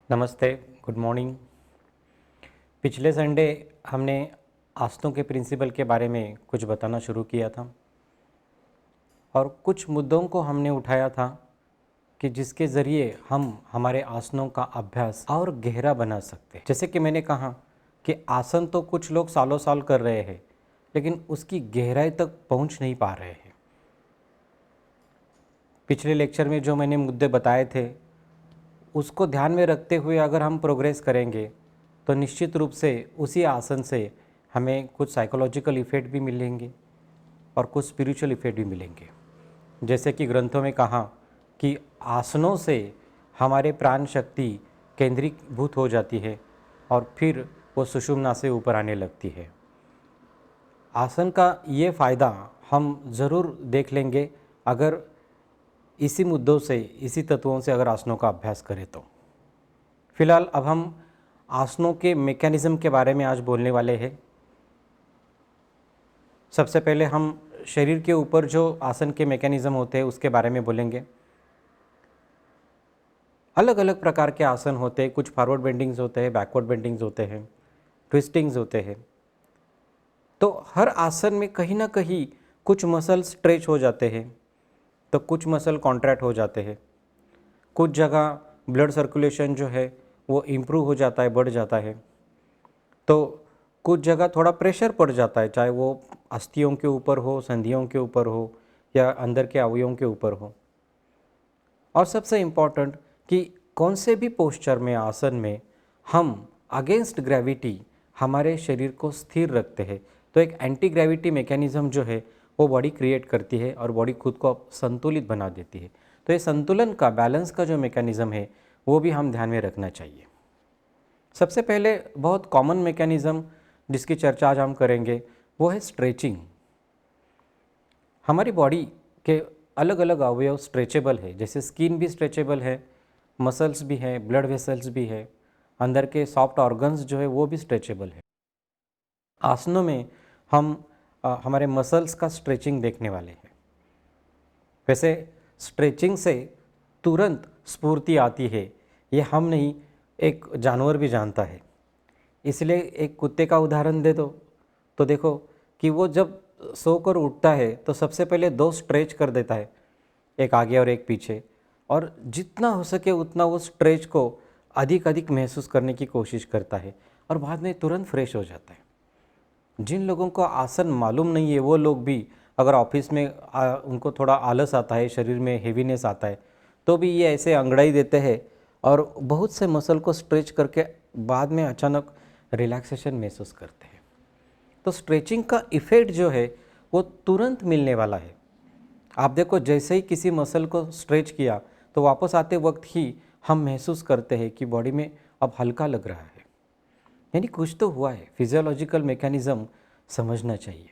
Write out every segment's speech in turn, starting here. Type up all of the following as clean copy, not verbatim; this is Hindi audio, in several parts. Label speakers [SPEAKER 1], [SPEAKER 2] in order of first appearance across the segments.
[SPEAKER 1] नमस्ते, गुड मॉर्निंग। पिछले संडे हमने आसनों के प्रिंसिपल के बारे में कुछ बताना शुरू किया था और कुछ मुद्दों को हमने उठाया था कि जिसके ज़रिए हम हमारे आसनों का अभ्यास और गहरा बना सकते हैं। जैसे कि मैंने कहा कि आसन तो कुछ लोग सालों साल कर रहे हैं, लेकिन उसकी गहराई तक पहुंच नहीं पा रहे हैं। पिछले लेक्चर में जो मैंने मुद्दे बताए थे उसको ध्यान में रखते हुए अगर हम प्रोग्रेस करेंगे तो निश्चित रूप से उसी आसन से हमें कुछ साइकोलॉजिकल इफ़ेक्ट भी मिलेंगे और कुछ स्पिरिचुअल इफ़ेक्ट भी मिलेंगे। जैसे कि ग्रंथों में कहा कि आसनों से हमारे प्राण शक्ति केंद्रीभूत हो जाती है और फिर वो सुषुम्ना से ऊपर आने लगती है। आसन का ये फ़ायदा हम ज़रूर देख लेंगे अगर इसी मुद्दों से, इसी तत्वों से अगर आसनों का अभ्यास करें तो। फिलहाल अब हम आसनों के मैकेनिज़्म के बारे में आज बोलने वाले हैं। सबसे पहले हम शरीर के ऊपर जो आसन के मैकेनिज़्म होते हैं उसके बारे में बोलेंगे। अलग अलग प्रकार के आसन होते हैं, कुछ फॉरवर्ड बेंडिंग्स होते हैं, बैकवर्ड बेंडिंग्स होते हैं, ट्विस्टिंग्स होते हैं। तो हर आसन में कहीं ना कहीं कुछ मसल स्ट्रेच हो जाते हैं तो कुछ मसल कॉन्ट्रैक्ट हो जाते हैं। कुछ जगह ब्लड सर्कुलेशन जो है वो इम्प्रूव हो जाता है, बढ़ जाता है। तो कुछ जगह थोड़ा प्रेशर पड़ जाता है, चाहे वो अस्थियों के ऊपर हो, संधियों के ऊपर हो या अंदर के अवयवों के ऊपर हो। और सबसे इम्पॉर्टेंट कि कौन से भी पोस्चर में, आसन में हम अगेंस्ट ग्रेविटी हमारे शरीर को स्थिर रखते हैं तो एक एंटी ग्रेविटी मैकेनिज़्म जो है वो बॉडी क्रिएट करती है और बॉडी खुद को संतुलित बना देती है। तो ये संतुलन का, बैलेंस का जो मैकेनिज़्म है वो भी हम ध्यान में रखना चाहिए। सबसे पहले बहुत कॉमन मैकेनिज़्म जिसकी चर्चा आज हम करेंगे वो है स्ट्रेचिंग। हमारी बॉडी के अलग अलग अवयव स्ट्रेचेबल है, जैसे स्किन भी स्ट्रेचेबल है, मसल्स भी है, ब्लड वेसल्स भी है, अंदर के सॉफ्ट ऑर्गन्स जो है वो भी स्ट्रेचेबल है। आसनों में हम हमारे मसल्स का स्ट्रेचिंग देखने वाले हैं। वैसे स्ट्रेचिंग से तुरंत स्फूर्ति आती है, ये हम नहीं, एक जानवर भी जानता है। इसलिए एक कुत्ते का उदाहरण दे दो तो देखो कि वो जब सोकर उठता है तो सबसे पहले दो स्ट्रेच कर देता है, एक आगे और एक पीछे, और जितना हो सके उतना वो स्ट्रेच को अधिक अधिक महसूस करने की कोशिश करता है और बाद में तुरंत फ्रेश हो जाता है। जिन लोगों को आसन मालूम नहीं है वो लोग भी अगर ऑफिस में उनको थोड़ा आलस आता है, शरीर में हेवीनेस आता है, तो भी ये ऐसे अंगड़ाई देते हैं और बहुत से मसल को स्ट्रेच करके बाद में अचानक रिलैक्सेशन महसूस करते हैं। तो स्ट्रेचिंग का इफ़ेक्ट जो है वो तुरंत मिलने वाला है। आप देखो, जैसे ही किसी मसल को स्ट्रेच किया तो वापस आते वक्त ही हम महसूस करते हैं कि बॉडी में अब हल्का लग रहा है, यानी कुछ तो हुआ है। फिजियोलॉजिकल मैकेनिज़्म समझना चाहिए।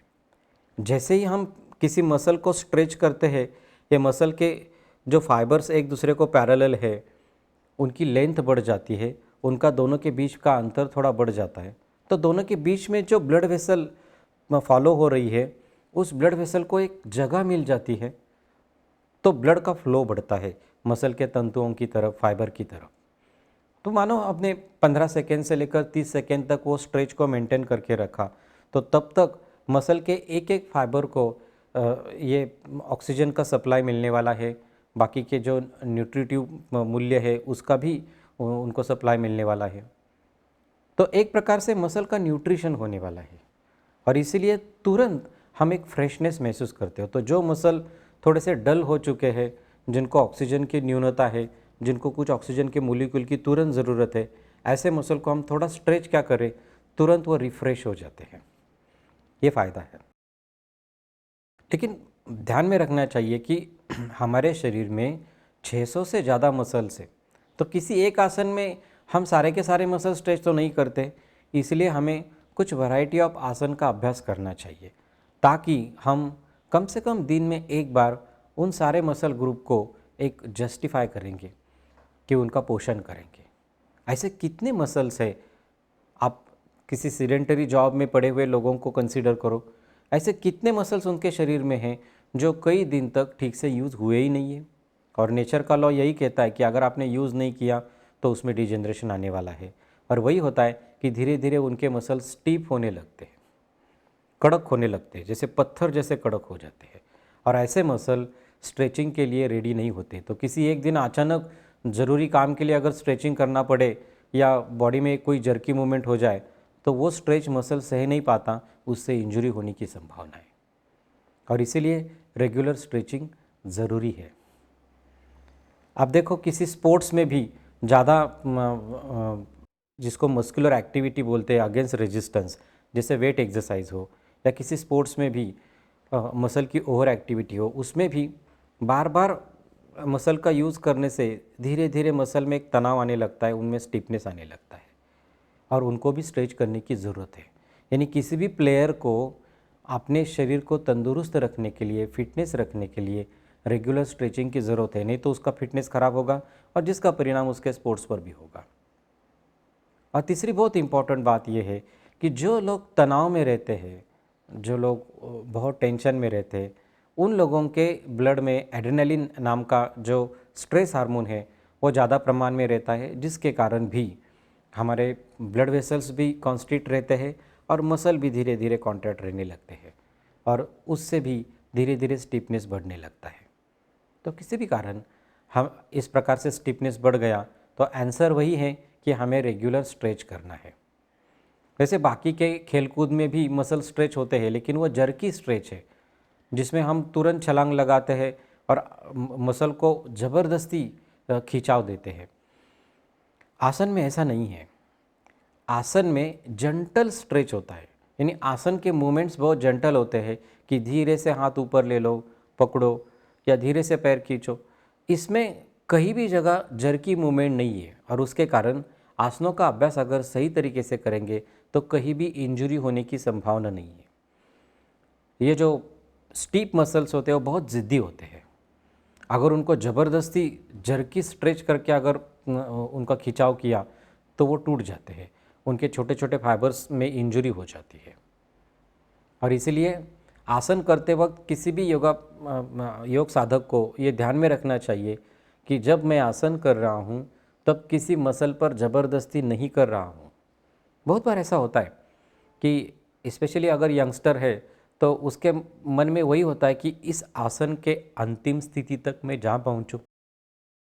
[SPEAKER 1] जैसे ही हम किसी मसल को स्ट्रेच करते हैं, ये मसल के जो फाइबर्स एक दूसरे को पैरेलल है उनकी लेंथ बढ़ जाती है, उनका दोनों के बीच का अंतर थोड़ा बढ़ जाता है, तो दोनों के बीच में जो ब्लड वेसल फॉलो हो रही है उस ब्लड वेसल को एक जगह मिल जाती है, तो ब्लड का फ्लो बढ़ता है मसल के तंतुओं की तरफ, फाइबर की तरफ। तो मानो आपने 15 सेकेंड से लेकर 30 सेकेंड तक वो स्ट्रेच को मेंटेन करके रखा, तो तब तक मसल के एक एक फाइबर को ये ऑक्सीजन का सप्लाई मिलने वाला है, बाकी के जो न्यूट्रिटिव मूल्य है उसका भी उनको सप्लाई मिलने वाला है। तो एक प्रकार से मसल का न्यूट्रिशन होने वाला है और इसीलिए तुरंत हम एक फ्रेशनेस महसूस करते हो। तो जो मसल थोड़े से डल हो चुके हैं, जिनको ऑक्सीजन की न्यूनता है, जिनको कुछ ऑक्सीजन के मोलिक्यूल की तुरंत ज़रूरत है, ऐसे मसल को हम थोड़ा स्ट्रेच क्या करें, तुरंत वो रिफ़्रेश हो जाते हैं। ये फ़ायदा है। लेकिन ध्यान में रखना चाहिए कि हमारे शरीर में 600 से ज़्यादा मसल्स है, तो किसी एक आसन में हम सारे के सारे मसल स्ट्रेच तो नहीं करते, इसलिए हमें कुछ वैरायटी ऑफ आसन का अभ्यास करना चाहिए ताकि हम कम से कम दिन में एक बार उन सारे मसल ग्रुप को एक जस्टिफाई करेंगे कि उनका पोषण करेंगे। ऐसे कितने मसल्स है, आप किसी सीडेंटरी जॉब में पड़े हुए लोगों को कंसीडर करो, ऐसे कितने मसल्स उनके शरीर में हैं जो कई दिन तक ठीक से यूज़ हुए ही नहीं है। और नेचर का लॉ यही कहता है कि अगर आपने यूज़ नहीं किया तो उसमें डिजेनरेशन आने वाला है। और वही होता है कि धीरे धीरे उनके मसल स्टीफ होने लगते हैं, कड़क होने लगते हैं, जैसे पत्थर जैसे कड़क हो जाते हैं। और ऐसे मसल स्ट्रेचिंग के लिए रेडी नहीं होते। तो किसी एक दिन अचानक ज़रूरी काम के लिए अगर स्ट्रेचिंग करना पड़े या बॉडी में कोई जर्की मूवमेंट हो जाए तो वो स्ट्रेच मसल सह नहीं पाता, उससे इंजरी होने की संभावना है। और इसीलिए रेगुलर स्ट्रेचिंग ज़रूरी है। आप देखो किसी स्पोर्ट्स में भी ज़्यादा जिसको मस्कुलर एक्टिविटी बोलते हैं अगेंस्ट रेजिस्टेंस, जैसे वेट एक्सरसाइज हो या किसी स्पोर्ट्स में भी मसल की ओवर एक्टिविटी हो, उसमें भी बार बार मसल का यूज़ करने से धीरे धीरे मसल में एक तनाव आने लगता है, उनमें स्टिफनेस आने लगता है और उनको भी स्ट्रेच करने की ज़रूरत है। यानी किसी भी प्लेयर को अपने शरीर को तंदुरुस्त रखने के लिए, फिटनेस रखने के लिए रेगुलर स्ट्रेचिंग की ज़रूरत है, नहीं तो उसका फिटनेस ख़राब होगा और जिसका परिणाम उसके स्पोर्ट्स पर भी होगा। और तीसरी बहुत इम्पॉर्टेंट बात यह है कि जो लोग तनाव में रहते हैं, जो लोग बहुत टेंशन में रहते हैं, उन लोगों के ब्लड में एड्रेनलिन नाम का जो स्ट्रेस हार्मोन है वो ज़्यादा प्रमाण में रहता है, जिसके कारण भी हमारे ब्लड वेसल्स भी कॉन्स्ट्रिक्ट रहते हैं और मसल भी धीरे धीरे कॉन्ट्रैक्ट रहने लगते हैं और उससे भी धीरे धीरे स्टिफनेस बढ़ने लगता है। तो किसी भी कारण हम इस प्रकार से स्टिफनेस बढ़ गया तो आंसर वही है कि हमें रेगुलर स्ट्रेच करना है। वैसे बाकी के खेलकूद में भी मसल स्ट्रेच होते हैं, लेकिन वो जर्की स्ट्रेच है जिसमें हम तुरंत छलांग लगाते हैं और मसल को ज़बरदस्ती खिंचाव देते हैं। आसन में ऐसा नहीं है। आसन में जेंटल स्ट्रेच होता है, यानी आसन के मूवमेंट्स बहुत जेंटल होते हैं कि धीरे से हाथ ऊपर ले लो, पकड़ो या धीरे से पैर खींचो। इसमें कहीं भी जगह जर्की मूवमेंट नहीं है और उसके कारण आसनों का अभ्यास अगर सही तरीके से करेंगे तो कहीं भी इंजरी होने की संभावना नहीं है। ये जो स्टीप मसल्स होते हैं वो बहुत ज़िद्दी होते हैं। अगर उनको ज़बरदस्ती जर्की स्ट्रेच करके अगर उनका खिंचाव किया तो वो टूट जाते हैं, उनके छोटे छोटे फाइबर्स में इंजरी हो जाती है। और इसीलिए आसन करते वक्त किसी भी योग साधक को ये ध्यान में रखना चाहिए कि जब मैं आसन कर रहा हूँ तब किसी मसल पर ज़बरदस्ती नहीं कर रहा हूँ। बहुत बार ऐसा होता है कि स्पेशली अगर यंगस्टर है तो उसके मन में वही होता है कि इस आसन के अंतिम स्थिति तक मैं जा पहुँचूँ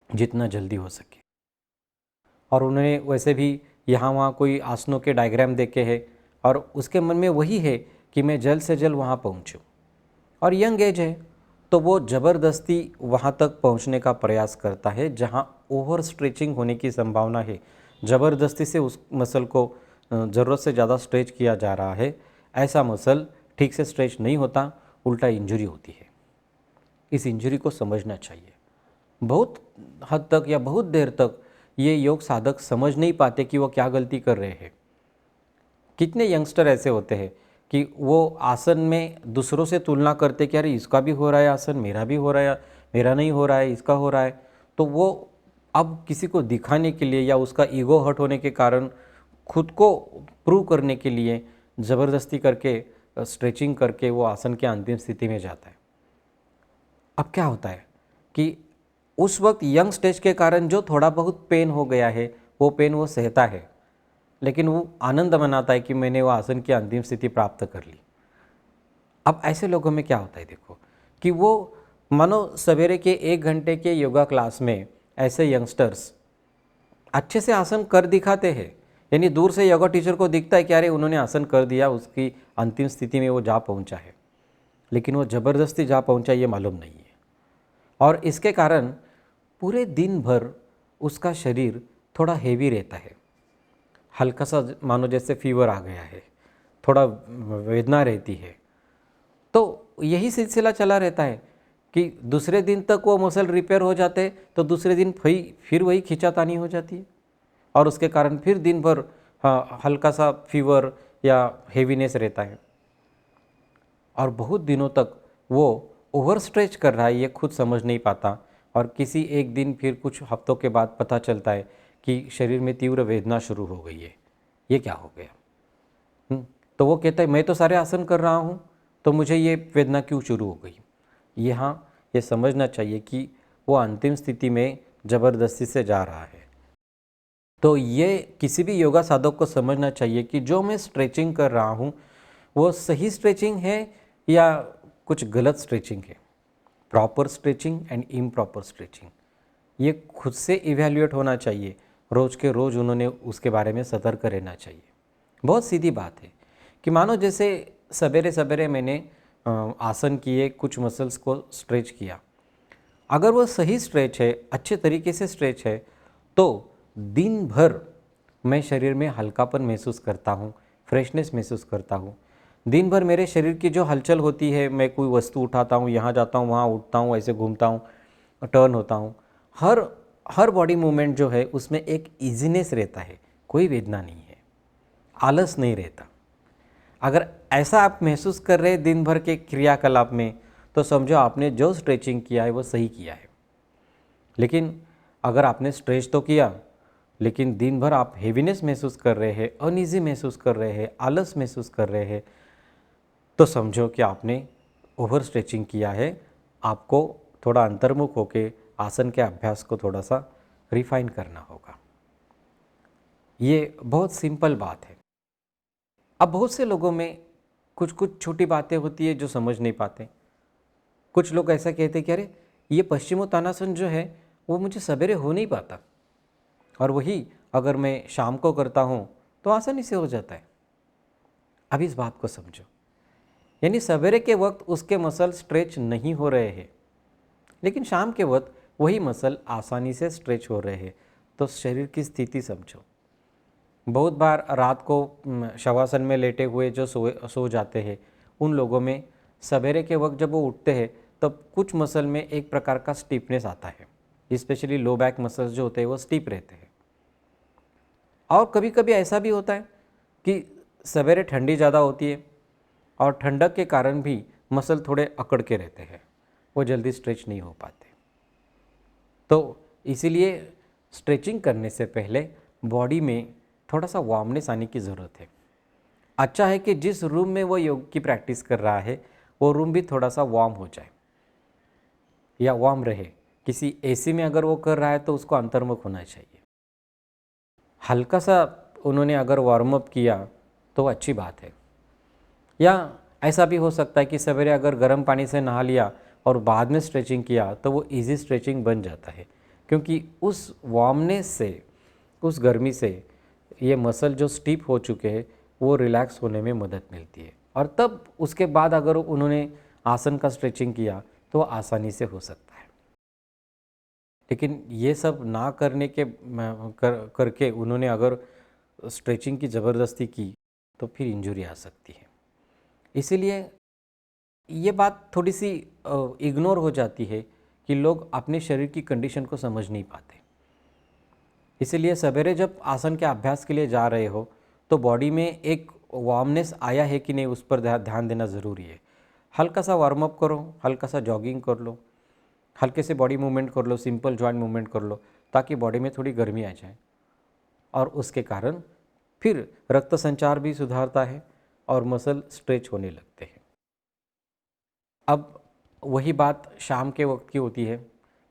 [SPEAKER 1] जितना जल्दी हो सके। और उन्होंने वैसे भी यहाँ वहाँ कोई आसनों के डायग्राम देखे हैं और उसके मन में वही है कि मैं जल्द से जल्द वहाँ पहुँचूँ। और यंग एज है तो वो ज़बरदस्ती वहाँ तक पहुँचने का प्रयास करता है जहाँ ओवर स्ट्रेचिंग होने की संभावना है। ज़बरदस्ती से उस मसल को ज़रूरत से ज़्यादा स्ट्रेच किया जा रहा है, ऐसा मसल ठीक से स्ट्रेच नहीं होता, उल्टा इंजरी होती है। इस इंजरी को समझना चाहिए। बहुत हद तक या बहुत देर तक ये योग साधक समझ नहीं पाते कि वो क्या गलती कर रहे हैं। कितने यंगस्टर ऐसे होते हैं कि वो आसन में दूसरों से तुलना करते कि अरे इसका भी हो रहा है आसन, मेरा भी हो रहा है, मेरा नहीं हो रहा है, इसका हो रहा है। तो वो अब किसी को दिखाने के लिए या उसका ईगो हर्ट होने के कारण खुद को प्रूव करने के लिए ज़बरदस्ती करके स्ट्रेचिंग करके वो आसन के अंतिम स्थिति में जाता है। अब क्या होता है कि उस वक्त यंग स्टेज के कारण जो थोड़ा बहुत पेन हो गया है वो पेन वो सहता है, लेकिन वो आनंद मनाता है कि मैंने वो आसन की अंतिम स्थिति प्राप्त कर ली। अब ऐसे लोगों में क्या होता है देखो कि वो मानो सवेरे के 1 घंटे के योगा क्लास में ऐसे यंगस्टर्स अच्छे से आसन कर दिखाते हैं, यानी दूर से योगा टीचर को दिखता है कि अरे उन्होंने आसन कर दिया, उसकी अंतिम स्थिति में वो जा पहुंचा है, लेकिन वो ज़बरदस्ती जा पहुंचा ये मालूम नहीं है। और इसके कारण पूरे दिन भर उसका शरीर थोड़ा हेवी रहता है, हल्का सा मानो जैसे फीवर आ गया है, थोड़ा वेदना रहती है। तो यही सिलसिला चला रहता है कि दूसरे दिन तक वो मसल रिपेयर हो जाते तो दूसरे दिन फिर वही खींचातानी हो जाती है और उसके कारण फिर दिन भर हल्का सा फीवर या हेवीनेस रहता है और बहुत दिनों तक वो ओवर स्ट्रेच कर रहा है, ये खुद समझ नहीं पाता और किसी एक दिन फिर कुछ हफ्तों के बाद पता चलता है कि शरीर में तीव्र वेदना शुरू हो गई है। ये क्या हो गया? तो वो कहता है मैं तो सारे आसन कर रहा हूँ तो मुझे ये वेदना क्यों शुरू हो गई? यहाँ ये समझना चाहिए कि वो अंतिम स्थिति में ज़बरदस्ती से जा रहा है। तो ये किसी भी योगा साधक को समझना चाहिए कि जो मैं स्ट्रेचिंग कर रहा हूँ वो सही स्ट्रेचिंग है या कुछ गलत स्ट्रेचिंग है। Proper stretching and improper stretching, ये खुद से इवैल्यूएट होना चाहिए। रोज़ के रोज़ उन्होंने उसके बारे में सतर्क रहना चाहिए। बहुत सीधी बात है कि मानो जैसे सवेरे सवेरे मैंने आसन किए, कुछ मसल्स को स्ट्रेच किया, अगर वो सही स्ट्रेच है, अच्छे तरीके से स्ट्रेच है, तो दिन भर मैं शरीर में हल्कापन महसूस करता हूँ, फ्रेशनेस महसूस करता हूँ। दिन भर मेरे शरीर की जो हलचल होती है, मैं कोई वस्तु उठाता हूँ, यहाँ जाता हूँ, वहाँ उठता हूँ, ऐसे घूमता हूँ, टर्न होता हूँ, हर हर बॉडी मूवमेंट जो है उसमें एक ईजीनेस रहता है, कोई वेदना नहीं है, आलस नहीं रहता। अगर ऐसा आप महसूस कर रहे हैं दिन भर के क्रियाकलाप में, तो समझो आपने जो स्ट्रेचिंग किया है वो सही किया है। लेकिन अगर आपने स्ट्रेच तो किया, लेकिन दिन भर आप हेवीनेस महसूस कर रहे हैं, अनईजी महसूस कर रहे हैं, आलस महसूस कर रहे हैं, तो समझो कि आपने ओवर स्ट्रेचिंग किया है। आपको थोड़ा अंतर्मुख होकर आसन के अभ्यास को थोड़ा सा रिफाइन करना होगा। ये बहुत सिंपल बात है। अब बहुत से लोगों में कुछ कुछ छोटी बातें होती है जो समझ नहीं पाते। कुछ लोग ऐसा कहते हैं कि अरे ये पश्चिमोत्तानासन जो है वो मुझे सवेरे हो नहीं पाता, और वही अगर मैं शाम को करता हूँ तो आसानी से हो जाता है। अब इस बात को समझो, यानी सवेरे के वक्त उसके मसल स्ट्रेच नहीं हो रहे हैं, लेकिन शाम के वक्त वही मसल आसानी से स्ट्रेच हो रहे हैं। तो शरीर की स्थिति समझो। बहुत बार रात को शवासन में लेटे हुए जो सो जाते हैं, उन लोगों में सवेरे के वक्त जब वो उठते हैं तब कुछ मसल में एक प्रकार का स्टीफनेस आता है, स्पेशली लो बैक मसल्स जो होते हैं वो स्टीप रहते हैं। और कभी कभी ऐसा भी होता है कि सवेरे ठंडी ज़्यादा होती है और ठंडक के कारण भी मसल थोड़े अकड़ के रहते हैं, वो जल्दी स्ट्रेच नहीं हो पाते। तो इसीलिए स्ट्रेचिंग करने से पहले बॉडी में थोड़ा सा वार्मनेस आने की ज़रूरत है। अच्छा है कि जिस रूम में वो योग की प्रैक्टिस कर रहा है वो रूम भी थोड़ा सा वार्म हो जाए या वार्म रहे। किसी एसी में अगर वो कर रहा है तो उसको अंतर्मुख होना चाहिए। हल्का सा उन्होंने अगर वार्म अप किया तो अच्छी बात है। या ऐसा भी हो सकता है कि सवेरे अगर गर्म पानी से नहा लिया और बाद में स्ट्रेचिंग किया तो वो इजी स्ट्रेचिंग बन जाता है, क्योंकि उस वार्मनेस से, उस गर्मी से ये मसल जो स्टीप हो चुके हैं वो रिलैक्स होने में मदद मिलती है, और तब उसके बाद अगर उन्होंने आसन का स्ट्रेचिंग किया तो आसानी से हो सकता है। लेकिन ये सब ना करने के करके उन्होंने अगर स्ट्रेचिंग की ज़बरदस्ती की तो फिर इंजरी आ सकती है। इसीलिए ये बात थोड़ी सी इग्नोर हो जाती है कि लोग अपने शरीर की कंडीशन को समझ नहीं पाते। इसीलिए सवेरे जब आसन के अभ्यास के लिए जा रहे हो तो बॉडी में एक वार्मनेस आया है कि नहीं उस पर ध्यान देना ज़रूरी है। हल्का सा वार्म अप करो, हल्का सा जॉगिंग कर लो, हल्के से बॉडी मूवमेंट कर लो, सिंपल जॉइंट मूवमेंट कर लो, ताकि बॉडी में थोड़ी गर्मी आ जाए, और उसके कारण फिर रक्त संचार भी सुधारता है और मसल स्ट्रेच होने लगते हैं। अब वही बात शाम के वक्त की होती है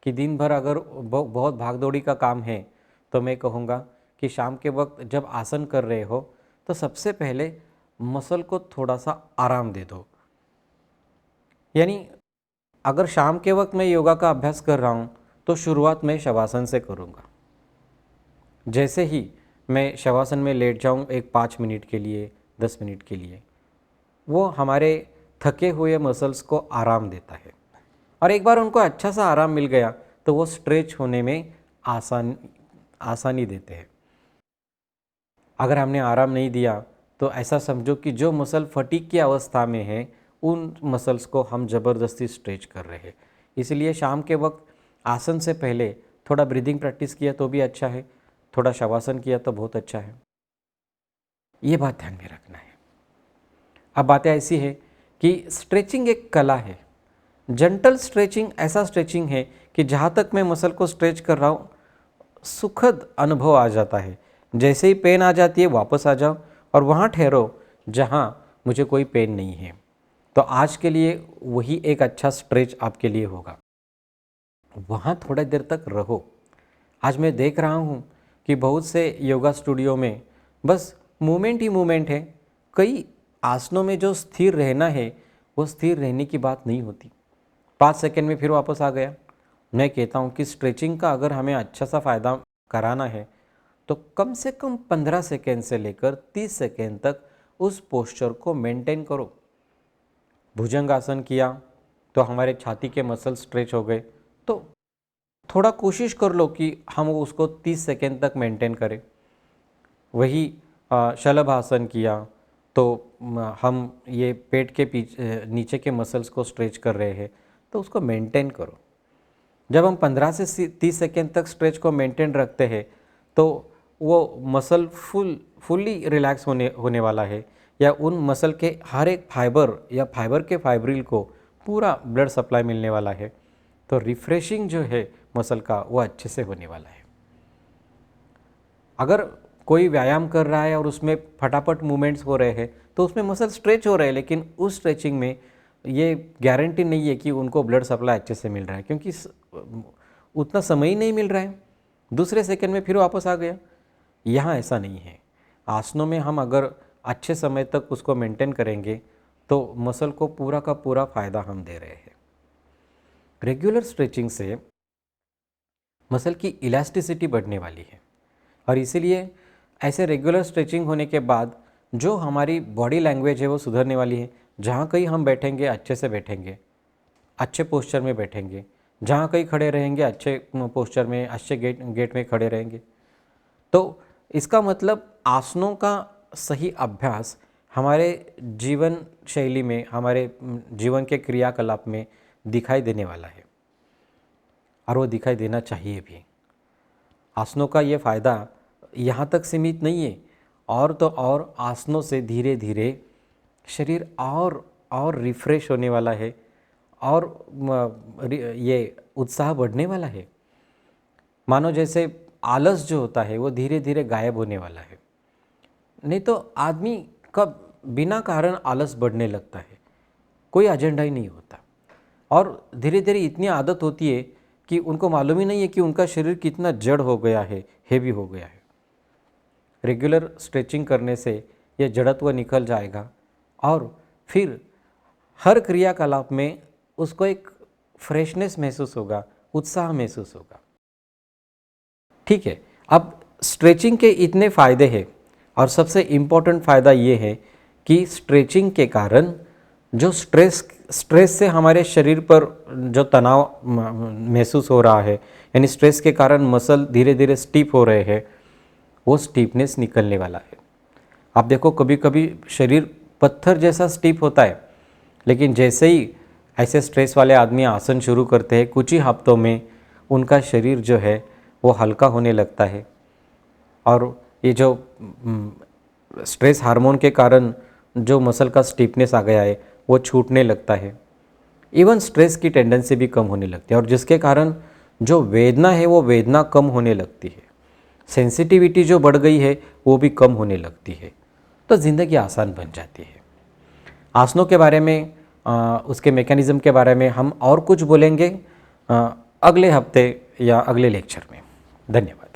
[SPEAKER 1] कि दिन भर अगर बहुत भागदौड़ी का काम है तो मैं कहूँगा कि शाम के वक्त जब आसन कर रहे हो तो सबसे पहले मसल को थोड़ा सा आराम दे दो। यानी अगर शाम के वक्त मैं योगा का अभ्यास कर रहा हूँ तो शुरुआत मैं शवासन से करूँगा। जैसे ही मैं शवासन में लेट जाऊँ एक 5 मिनट के लिए, 10 मिनट के लिए, वो हमारे थके हुए मसल्स को आराम देता है, और एक बार उनको अच्छा सा आराम मिल गया तो वो स्ट्रेच होने में आसानी देते हैं। अगर हमने आराम नहीं दिया तो ऐसा समझो कि जो मसल फटीग की अवस्था में है उन मसल्स को हम ज़बरदस्ती स्ट्रेच कर रहे हैं। इसलिए शाम के वक्त आसन से पहले थोड़ा ब्रीदिंग प्रैक्टिस किया तो भी अच्छा है, थोड़ा शवासन किया तो बहुत अच्छा है। ये बात ध्यान में रखना है। अब बातें ऐसी है कि स्ट्रेचिंग एक कला है। जेंटल स्ट्रेचिंग ऐसा स्ट्रेचिंग है कि जहाँ तक मैं मसल को स्ट्रेच कर रहा हूँ सुखद अनुभव आ जाता है। जैसे ही पेन आ जाती है वापस आ जाओ और वहाँ ठहरो जहाँ मुझे कोई पेन नहीं है। तो आज के लिए वही एक अच्छा स्ट्रेच आपके लिए होगा, वहाँ थोड़ा देर तक रहो। आज मैं देख रहा हूँ कि बहुत से योगा स्टूडियो में बस मूवमेंट ही मूवमेंट है। कई आसनों में जो स्थिर रहना है वो स्थिर रहने की बात नहीं होती। 5 सेकंड में फिर वापस आ गया। मैं कहता हूँ कि स्ट्रेचिंग का अगर हमें अच्छा सा फ़ायदा कराना है तो कम से कम 15 सेकेंड से लेकर 30 सेकेंड तक उस पोस्चर को मेंटेन करो। भुजंग आसन किया तो हमारे छाती के मसल स्ट्रेच हो गए, तो थोड़ा कोशिश कर लो कि हम उसको 30 सेकेंड तक मेंटेन करें। वही शलभ आसन किया तो हम ये पेट के पीछे नीचे के मसल्स को स्ट्रेच कर रहे हैं, तो उसको मेंटेन करो। जब हम 15 से 30 सेकेंड तक स्ट्रेच को मेंटेन रखते हैं तो वो मसल फुल्ली रिलैक्स होने वाला है, या उन मसल के हर एक फाइबर या फाइबर के फाइब्रिल को पूरा ब्लड सप्लाई मिलने वाला है। तो रिफ्रेशिंग जो है मसल का वो अच्छे से होने वाला है। अगर कोई व्यायाम कर रहा है और उसमें फटाफट मूवमेंट्स हो रहे हैं तो उसमें मसल स्ट्रेच हो रहे हैं, लेकिन उस स्ट्रेचिंग में ये गारंटी नहीं है कि उनको ब्लड सप्लाई अच्छे से मिल रहा है, क्योंकि उतना समय ही नहीं मिल रहा है। दूसरे सेकंड में फिर वापस आ गया। यहाँ ऐसा नहीं है। आसनों में हम अगर अच्छे समय तक उसको मेंटेन करेंगे तो मसल को पूरा का पूरा फ़ायदा हम दे रहे हैं। रेगुलर स्ट्रेचिंग से मसल की इलास्टिसिटी बढ़ने वाली है, और इसीलिए ऐसे रेगुलर स्ट्रेचिंग होने के बाद जो हमारी बॉडी लैंग्वेज है वो सुधरने वाली है। जहाँ कहीं हम बैठेंगे अच्छे से बैठेंगे, अच्छे पोस्चर में बैठेंगे। जहाँ कहीं खड़े रहेंगे अच्छे पोस्चर में, अच्छे गेट में खड़े रहेंगे। तो इसका मतलब आसनों का सही अभ्यास हमारे जीवन शैली में, हमारे जीवन के क्रियाकलाप में दिखाई देने वाला है, और वो दिखाई देना चाहिए भी। आसनों का ये फ़ायदा यहाँ तक सीमित नहीं है, और तो और आसनों से धीरे धीरे शरीर और रिफ़्रेश होने वाला है, और ये उत्साह बढ़ने वाला है। मानो जैसे आलस जो होता है वो धीरे धीरे गायब होने वाला है। नहीं तो आदमी का बिना कारण आलस बढ़ने लगता है, कोई एजेंडा ही नहीं होता, और धीरे धीरे इतनी आदत होती है कि उनको मालूम ही नहीं है कि उनका शरीर कितना जड़ हो गया है, हेवी हो गया है। रेगुलर स्ट्रेचिंग करने से ये जड़त्व निकल जाएगा, और फिर हर क्रियाकलाप में उसको एक फ्रेशनेस महसूस होगा, उत्साह महसूस होगा। ठीक है, अब स्ट्रेचिंग के इतने फ़ायदे हैं, और सबसे इम्पोर्टेंट फ़ायदा ये है कि स्ट्रेचिंग के कारण जो स्ट्रेस से हमारे शरीर पर जो तनाव महसूस हो रहा है, यानी स्ट्रेस के कारण मसल धीरे धीरे स्टीफ हो रहे हैं, वो स्टीफनेस निकलने वाला है। आप देखो कभी कभी शरीर पत्थर जैसा स्टीफ होता है, लेकिन जैसे ही ऐसे स्ट्रेस वाले आदमी आसन शुरू करते हैं, कुछ ही हफ्तों में उनका शरीर जो है वो हल्का होने लगता है, और ये जो स्ट्रेस हार्मोन के कारण जो मसल का स्टीफनेस आ गया है वो छूटने लगता है। इवन स्ट्रेस की टेंडेंसी भी कम होने लगती है, और जिसके कारण जो वेदना है वो वेदना कम होने लगती है। सेंसिटिविटी जो बढ़ गई है वो भी कम होने लगती है, तो ज़िंदगी आसान बन जाती है। आसनों के बारे में, उसके मैकेनिज़्म के बारे में हम और कुछ बोलेंगे अगले हफ्ते या अगले लेक्चर में। धन्यवाद।